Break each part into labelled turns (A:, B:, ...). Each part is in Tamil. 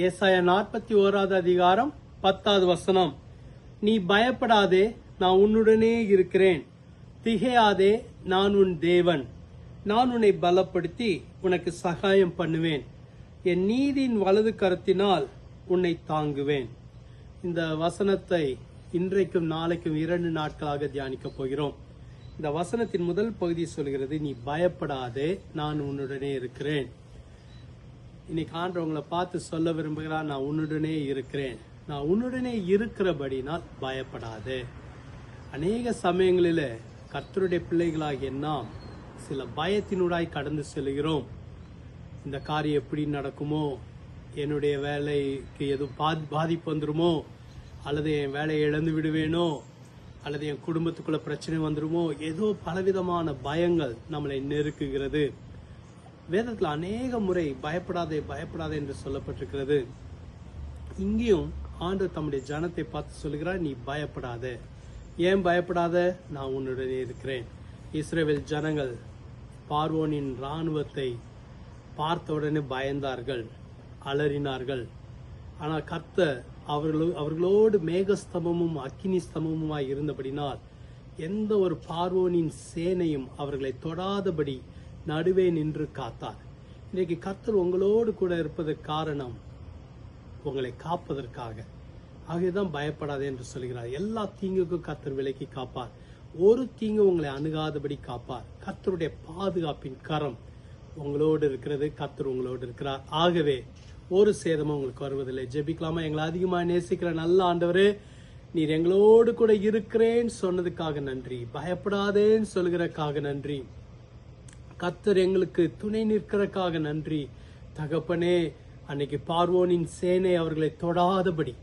A: ஏசாயா 41 அதிகாரம் 10 நீ பயப்படாதே, நான் உன்னுடனே இருக்கிறேன். திகையாதே, நான் உன் தேவன். நான் உன்னை பலப்படுத்தி உனக்கு சகாயம் பண்ணுவேன். என் நீதியின் வலது கரத்தினால் உன்னை தாங்குவேன். இந்த வசனத்தை இன்றைக்கும் நாளைக்கும் 2 நாட்களாக தியானிக்க போகிறோம். இந்த வசனத்தின் முதல் பகுதி சொல்கிறது, நீ பயப்படாதே, நான் உன்னுடனே இருக்கிறேன். இன்னைக்கு ஆண்டவங்களை பார்த்து சொல்ல விரும்புகிறார், நான் உன்னுடனே இருக்கிறேன். நான் உன்னுடனே இருக்கிறபடினால் பயப்படாதே. அநேக சமயங்களில் கர்த்தருடைய பிள்ளைகளாகிய நாம் சில பயத்தினூடாய் கடந்து செல்கிறோம். இந்த காரியம் எப்படி நடக்குமோ, என்னுடைய வேலைக்கு எதுவும் பாதிப்பு வந்துருமோ, அல்லது என் வேலையை இழந்து விடுவேனோ, அல்லது என் குடும்பத்துக்குள்ள பிரச்சனை வந்துருமோ, ஏதோ பலவிதமான பயங்கள் நம்மளை நெருக்குகிறது. வேதத்தில் அநேக முறை பயப்படாதே பயப்படாதே என்று சொல்லப்பட்டிருக்கிறது. இங்கேயும் ஆண்டவர் தம்முடைய ஜனத்தை பார்த்து சொல்கிறார், நீ பயப்படாதே. ஏன் பயப்படாத? நான் உன்னுடனே இருக்கிறேன். இஸ்ரவேல் ஜனங்கள் பார்வோனின் இராணுவத்தை பார்த்த உடனே பயந்தார்கள், அலறினார்கள். ஆனால் கர்த்தர் அவர்களோடு மேகஸ்தம்பமும் அக்கினி ஸ்தம்பமுமாய் இருந்தபடினால் எந்த ஒரு பார்வோனின் சேனையும் அவர்களை தொடாதபடி நடுவே நின்று காத்தார். இன்றைக்கு கர்த்தர் உங்களோடு கூட இருப்பதற்கு காரணம் உங்களை காப்பதற்காக. ஆகவேதான் பயப்படாதே என்று சொல்கிறார். எல்லா தீங்குக்கும் கர்த்தர் விலக்கி காப்பார். ஒரு தீங்கு உங்களை அணுகாதபடி காப்பார். கர்த்தருடைய பாதுகாப்பின் கரம் உங்களோடு இருக்கிறது. கர்த்தர் உங்களோடு இருக்கிறார். ஆகவே ஒரு சேதமும் உங்களுக்கு வருவதில்லை. ஜெபிக்கலாமா? எங்களை அதிகமாக நேசிக்கிற நல்ல ஆண்டவரே, நீர் எங்களோடு கூட இருக்கிறேன்னு சொன்னதுக்காக நன்றி. பயப்படாதேன்னு சொல்கிறதுக்காக நன்றி. கர்த்தர் எங்களுக்கு துணை நிற்கிறதுக்காக நன்றி. தகப்பனே, அன்னைக்கு பார்வோனின் சேனை அவர்களை தொடாதபடி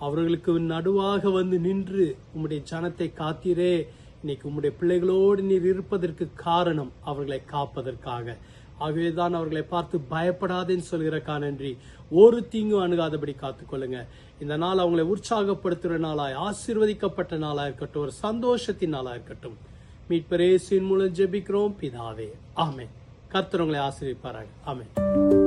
A: அவர்களுக்கு நடுவாக வந்து நின்று உம்முடைய ஜனத்தை காத்தீரே. இன்னைக்கு உம்முடைய பிள்ளைகளோடு நீர் இருப்பதற்கு காரணம் அவர்களை காப்பதற்காக. ஆகவேதான் அவர்களை பார்த்து பயப்படாதேன்னு சொல்கிறக்காக நன்றி. ஒரு தீங்கும் அணுகாதபடி காத்துக்கொள்ளுங்க. இந்த நாள் அவங்களை உற்சாகப்படுத்துகிற நாளாய், ஆசீர்வதிக்கப்பட்ட நாளா இருக்கட்டும், ஒரு சந்தோஷத்தின் நாளா இருக்கட்டும். மீட்பர் இயேசுவின் மூலம் ஜெபிக்கிறோம் பிதாவே, ஆமென். கர்த்தர் உங்களை ஆசீர்வதிப்பாராக. ஆமென்.